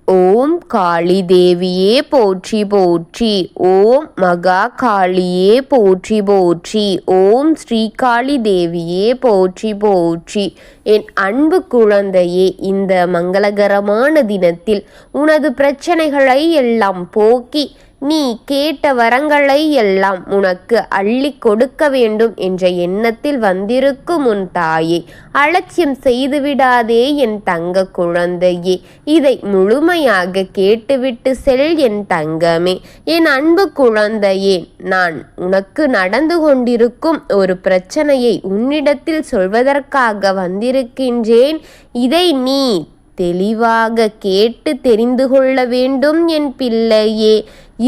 ஓம் காளி தேவியே போற்றி போற்றி. ஓம் மகா காளியே போற்றி போற்றி. ஓம் ஸ்ரீகாளி தேவியே போற்றி போற்றி. என் அன்பு குழந்தையே, இந்த மங்களகரமான தினத்தில் உனது பிரச்சனைகளை எல்லாம் போக்கி நீ கேட்ட வரங்களை எல்லாம் உனக்கு அள்ளி கொடுக்க வேண்டும் என்ற எண்ணத்தில் வந்திருக்கும் உன் தாயே, அலட்சியம் செய்துவிடாதே என் தங்க குழந்தையே. இதை முழுமையாக கேட்டுவிட்டு செல் என் தங்கமே. என் அன்பு குழந்தையே, நான் உனக்கு நடந்து கொண்டிருக்கும் ஒரு பிரச்சனையை உன்னிடத்தில் சொல்வதற்காக வந்திருக்கின்றேன். இதை நீ தெளிவாக கேட்டு தெரிந்து கொள்ள வேண்டும் என் பிள்ளையே.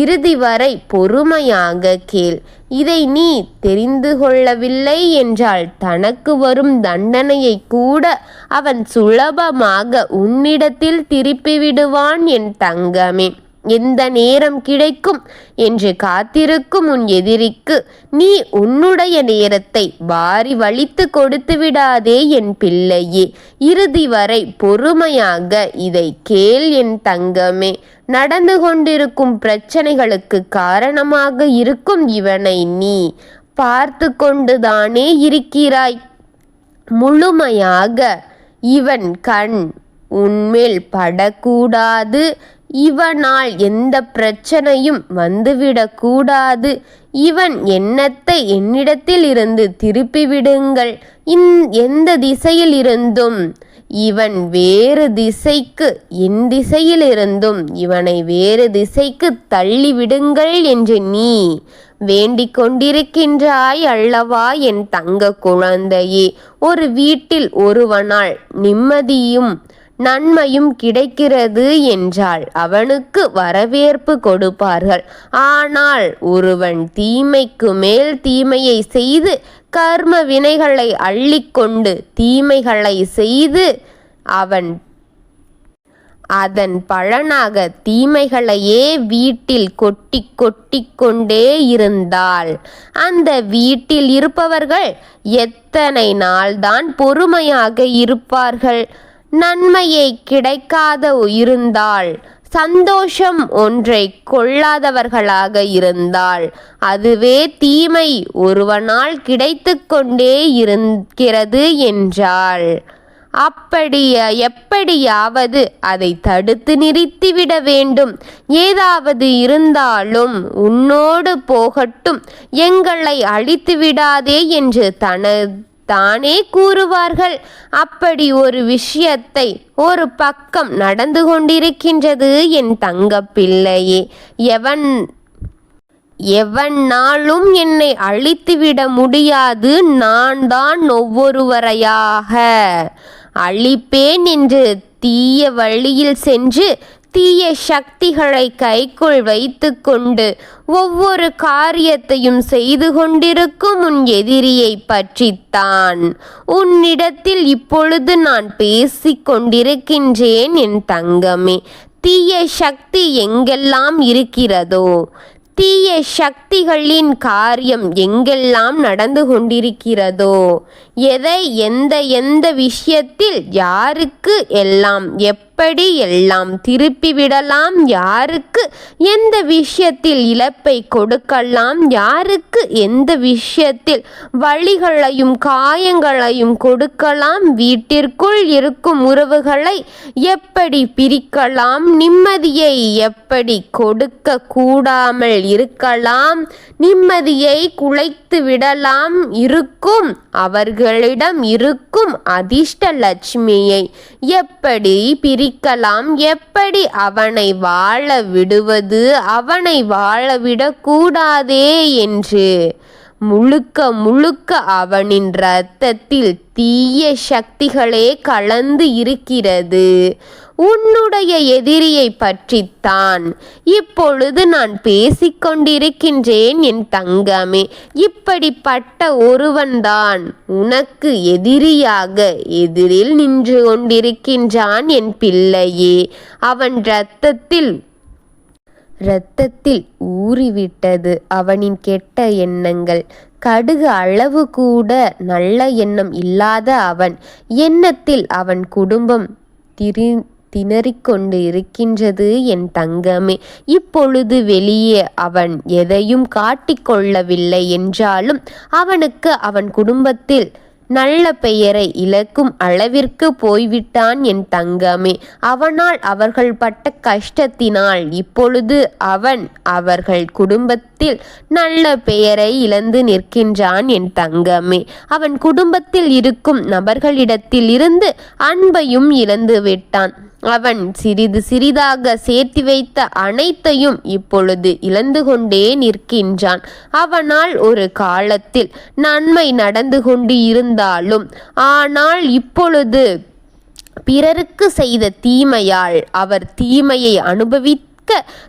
இறுதி வரை பொறுமையாக கேள். இதை நீ தெரிந்து கொள்ளவில்லை என்றால் தனக்கு வரும் தண்டனையை கூட அவன் சுலபமாக உன்னிடத்தில் திருப்பிவிடுவான் என் தங்கமே. எந்த நேரம் கிடைக்கும் என்று காத்திருக்கும் உன் எதிரிக்கு நீ உன்னுடைய நேரத்தை வாரி வலித்து கொடுத்து விடாதே என் பிள்ளையே. இறுதி வரை பொறுமையாக இதை கேள் என் தங்கமே. நடந்து கொண்டிருக்கும் பிரச்சனைகளுக்கு காரணமாக இருக்கும் இவனை நீ பார்த்து கொண்டுதானே இருக்கிறாய். முழுமையாக இவன் கண் உன்மேல் படக்கூடாது. இவனால் எந்த பிரச்சனையும் வந்துவிடக்கூடாது. இவன் எண்ணத்தை என்னிடத்தில் இருந்து திருப்பிவிடுங்கள். எந்த திசையில் இருந்தும் இவன் வேறு திசைக்கு, என் திசையில் இருந்தும் இவனை வேறு திசைக்கு தள்ளிவிடுங்கள் என்று நீ வேண்டிக் கொண்டிருக்கின்றாய் அல்லவா என் தங்க குழந்தையே. ஒரு வீட்டில் ஒருவனால் நிம்மதியும் நன்மையும் கிடைக்கிறது என்றால் அவனுக்கு வரவேற்பு கொடுப்பார்கள். ஆனால் ஒருவன் தீமைக்கு மேல் தீமையை செய்து கர்ம வினைகளை அள்ளிக்கொண்டு தீமைகளை செய்து அதன் பலனாக தீமைகளையே வீட்டில் கொட்டி கொண்டே இருந்தால் அந்த வீட்டில் இருப்பவர்கள் எத்தனை நாள்தான் பொறுமையாக இருப்பார்கள்? நன்மையை கிடைக்காத இருந்தால், சந்தோஷம் ஒன்றை கொள்ளாதவர்களாக இருந்தால், அதுவே தீமை ஒருவனால் கிடைத்து கொண்டே இருக்கிறது என்றால், எப்படியாவது அதை தடுத்து நிறுத்திவிட வேண்டும். ஏதாவது இருந்தாலும் உன்னோடு போகட்டும், எங்களை அழித்து விடாதே என்று தானே கூறுவார்கள். அப்படி ஒரு விஷயத்தை ஒரு பக்கம் நடந்து கொண்டிருக்கின்றது என் தங்க பிள்ளையே. எவனாலும் என்னை அழித்துவிட முடியாது. நான் தான் ஒவ்வொருவரையாக அழிப்பேன் என்று தீய வழியில் சென்று தீய சக்திகளை கைக்குள் வைத்து கொண்டு ஒவ்வொரு காரியத்தையும் செய்து கொண்டிருக்கும் உன் எதிரியை பற்றித்தான் உன்னிடத்தில் இப்பொழுது நான் பேசிக் கொண்டிருக்கின்றேன் என் தங்கமே. தீய சக்தி எங்கெல்லாம் இருக்கிறதோ, தீய சக்திகளின் காரியம் எங்கெல்லாம் நடந்து கொண்டிருக்கிறதோ, எந்த விஷயத்தில் யாருக்கு எல்லாம் எப்படி எல்லாம் திருப்பிவிடலாம், யாருக்கு எந்த விஷயத்தில் இழப்பை கொடுக்கலாம், யாருக்கு எந்த விஷயத்தில் வலிகளையும் காயங்களையும் கொடுக்கலாம், வீட்டிற்குள் இருக்கும் உறவுகளை எப்படி பிரிக்கலாம், நிம்மதியை எப்படி கொடுக்க கூடாமல் இருக்கலாம், நிம்மதியை குலைத்து விடலாம், இருக்கும் அவர்களிடம் இருக்கும் அதிர்ஷ்ட லட்சுமியை எப்படி பிரிக்கலாம், எப்படி அவனை வாழ விடுவது, அவனை வாழவிடக்கூடாதே என்று முழுக்க அவனின் இரத்தத்தில் தீய சக்திகளே கலந்து இருக்கிறது. உன்னுடைய எதிரியை பற்றித்தான் இப்பொழுது நான் பேசிக்கொண்டிருக்கின்றேன் என் தங்கமே. இப்படிப்பட்ட ஒருவன்தான் உனக்கு எதிரியாக எதிரில் நின்று கொண்டிருக்கின்றான் என் பிள்ளையே. அவன் இரத்தத்தில் ஊறிவிட்டது அவனின் கெட்ட எண்ணங்கள். கடுகு அளவு கூட நல்ல எண்ணம் இல்லாத அவன் எண்ணத்தில் அவன் குடும்பம் திணறிக்கொண்டு இருக்கின்றது என் தங்கமே. இப்பொழுது வெளியே அவன் எதையும் காட்டிக்கொள்ளவில்லை என்றாலும் அவனுக்கு அவன் குடும்பத்தில் நல்ல பெயரை இழக்கும் அளவிற்கு போய்விட்டான் என் தங்கமே. அவனால் அவர்கள் பட்ட கஷ்டத்தினால் இப்பொழுது அவன் அவர்கள் குடும்பத்தில் நல்ல பெயரை இழந்து நிற்கின்றான் என் தங்கமே. அவன் குடும்பத்தில் இருக்கும் நபர்களிடத்தில் இருந்து அன்பையும் இழந்து விட்டான். அவன் சிறிது சிறிதாக சேர்த்து வைத்த அனைத்தையும் இப்பொழுது இழந்து கொண்டே நிற்கின்றான். அவனால் ஒரு காலத்தில் நன்மை நடந்து கொண்டு இருந்தாலும் ஆனால் இப்பொழுது பிறருக்கு செய்த தீமையால் அவர் தீமையை அனுபவித்து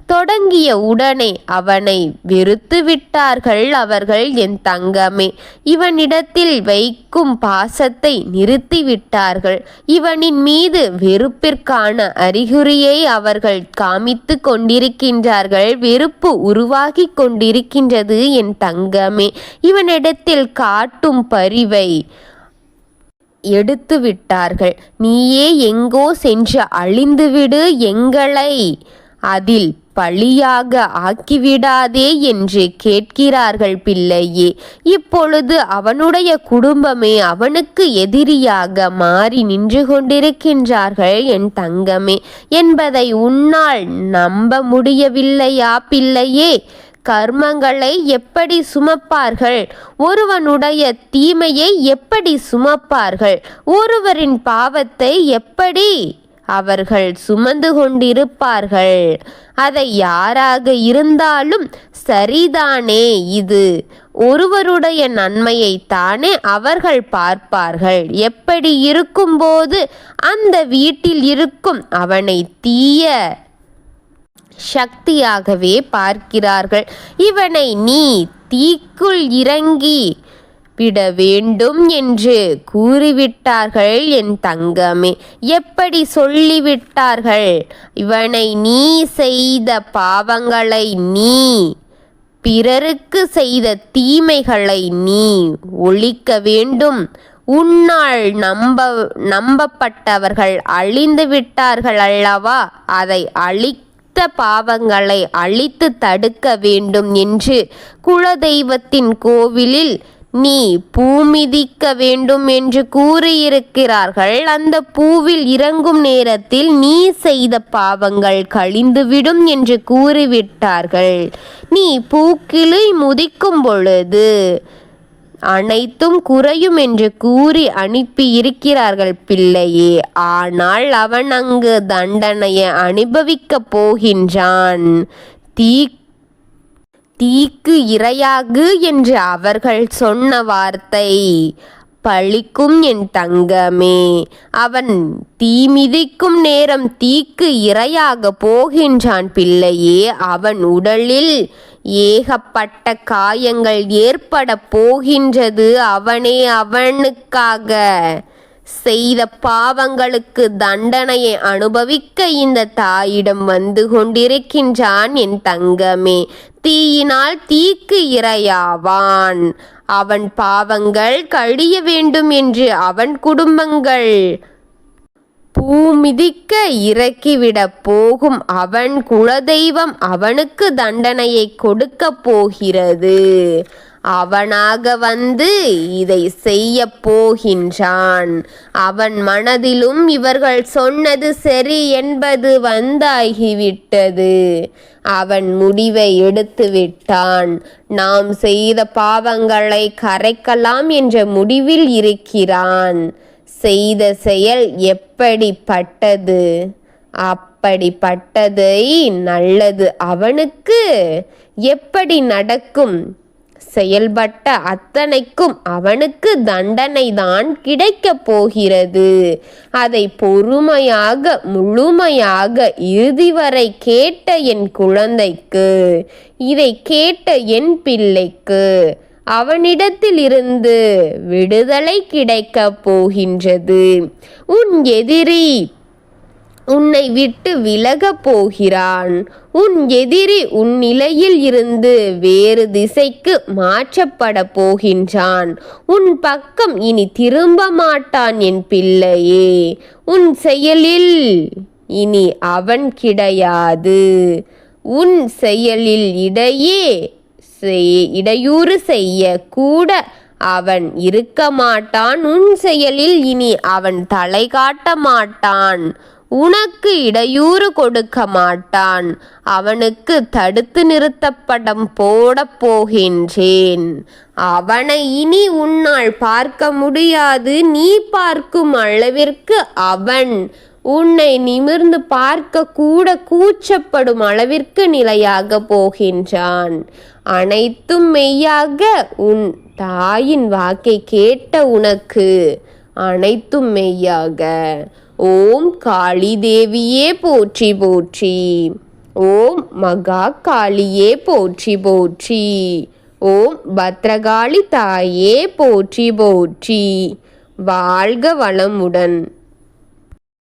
தொடங்கிய உடனே அவனை வெறுத்து விட்டார்கள் அவர்கள் என் தங்கமே. இவனிடத்தில் வைக்கும் பாசத்தை நிறுத்திவிட்டார்கள். இவனின் மீது வெறுப்பிற்கான அறிகுறியை அவர்கள் காமித்து கொண்டிருக்கின்றார்கள். வெறுப்பு உருவாகி கொண்டிருக்கின்றது என் தங்கமே. இவனிடத்தில் காட்டும் பரிவை எடுத்து விட்டார்கள். நீயே எங்கோ சென்று அழிந்துவிடு, எங்களை அதில் பழியாக ஆக்கிவிடாதே என்று கேட்கிறார்கள் பிள்ளையே. இப்பொழுது அவனுடைய குடும்பமே அவனுக்கு எதிரியாக மாறி நின்று கொண்டிருக்கின்றார்கள் என் தங்கமே என்பதை உன்னால் நம்ப முடியவில்லையா பிள்ளையே? கர்மங்களை எப்படி சுமப்பார்கள்? ஒருவனுடைய தீமையை எப்படி சுமப்பார்கள்? ஒருவரின் பாவத்தை எப்படி அவர்கள் சுமந்து கொண்டிருப்பார்கள்? அதை யாராக இருந்தாலும் சரிதானே, இது ஒருவருடைய நன்மையை தானே அவர்கள் பார்ப்பார்கள். எப்படி இருக்கும்போது அந்த வீட்டில் இருக்கும் அவனை தீய சக்தியாகவே பார்க்கிறார்கள். இவனை நீ தீக்குள் இறங்கி விட வேண்டும் என்று கூறிவிட்டார்கள் என் தங்கமே. எப்படி சொல்லிவிட்டார்கள்? இவனை நீ செய்த பாவங்களை, நீ பிறருக்கு செய்த தீமைகளை நீ ஒழிக்க வேண்டும். உன்னால் நம்பப்பட்டவர்கள் அழிந்து விட்டார்கள் அல்லவா? அதை பாவங்களை அழித்து தடுக்க வேண்டும் என்று குலதெய்வத்தின் கோவிலில் நீ பூமிதிக்க வேண்டும் என்று கூறியிருக்கிறார்கள். அந்த பூவில் இறங்கும் நேரத்தில் நீ செய்த பாவங்கள் கழிந்துவிடும் என்று கூறிவிட்டார்கள். நீ பூக்கிளை முதிக்கும் பொழுது அனைத்தும் குறையும் என்று கூறி அனுப்பி இருக்கிறார்கள் பிள்ளையே. ஆனால் அவன் அங்கு தண்டனையை அனுபவிக்கப் போகின்றான். தீக்கு இரையாகு என்று அவர்கள் சொன்ன வார்த்தை பழிக்கும் என் தங்கமே. அவன் தீ மிதிக்கும் நேரம் தீக்கு இரையாக போகின்றான் பிள்ளையே. அவன் உடலில் ஏகப்பட்ட காயங்கள் ஏற்பட போகின்றது. அவனுக்காக செய்த பாவங்களுக்கு தண்டனையை அனுபவிக்க இந்த தாயிடம் வந்து கொண்டிருக்கின்றான் என் தங்கமே. தீயினால் தீக்கு இரையாவான். அவன் பாவங்கள் கழிய வேண்டும் என்று அவன் குடும்பங்கள் பூமிதிக்க இறக்கிவிட போகும் அவன் குலதெய்வம் அவனுக்கு தண்டனையை கொடுக்க போகிறது. அவனாக வந்து இதை செய்ய போகின்றான். அவன் மனதிலும் இவர்கள் சொன்னது சரி என்பது வந்தாகிவிட்டது. அவன் முடிவை எடுத்து விட்டான். நாம் செய்த பாவங்களை கரைக்கலாம் என்ற முடிவில் இருக்கிறான். செய்த செயல் எப்படிப்பட்டது? அப்படிப்பட்டதை நல்லது அவனுக்கு எப்படி நடக்கும்? செயல்பட்ட அத்தனைக்கும் அவனுக்கு தண்டனை தான் கிடைக்கப் போகிறது. அதை பொறுமையாக முழுமையாக இறுதி வரை கேட்ட என் குழந்தைக்கு, இதை கேட்ட என் பிள்ளைக்கு அவனிடத்திலிருந்து விடுதலை கிடைக்கப் போகின்றது. உன் எதிரி உன்னை விட்டு விலகப் போகிறான். உன் எதிரி உன் நிலையில் இருந்து வேறு திசைக்கு மாற்றப்பட போகின்றான். உன் பக்கம் இனி திரும்ப மாட்டான் என் பிள்ளையே. உன் செயலில் இனி அவன் கிடையாது. உன் செயலில் இடையூறு செய்ய கூட அவன் இருக்க மாட்டான். உன் செயலில் இனி அவன் தலை காட்ட மாட்டான். உனக்கு இடையூறு கொடுக்க மாட்டான். அவனுக்கு தடுத்து நிறுத்தப்படம் போடப் போகின்றேன். அவனை இனி உன்னால் பார்க்க முடியாது. நீ பார்க்கும் அளவிற்கு அவன் உன்னை நிமிர்ந்து பார்க்க கூட கூச்சப்படும் அளவிற்கு நிலையாக போகின்றான். அனைத்தும் மெய்யாக உன் தாயின் வாக்கை கேட்ட உனக்கு அனைத்தும் மெய்யாக. ஓம் காளி தேவியே போற்றி போற்றி. ஓம் மகா காளியே போற்றி போற்றி. ஓம் பத்ரகாளி தாயே போற்றி போற்றி. வாழ்க வளமுடன்.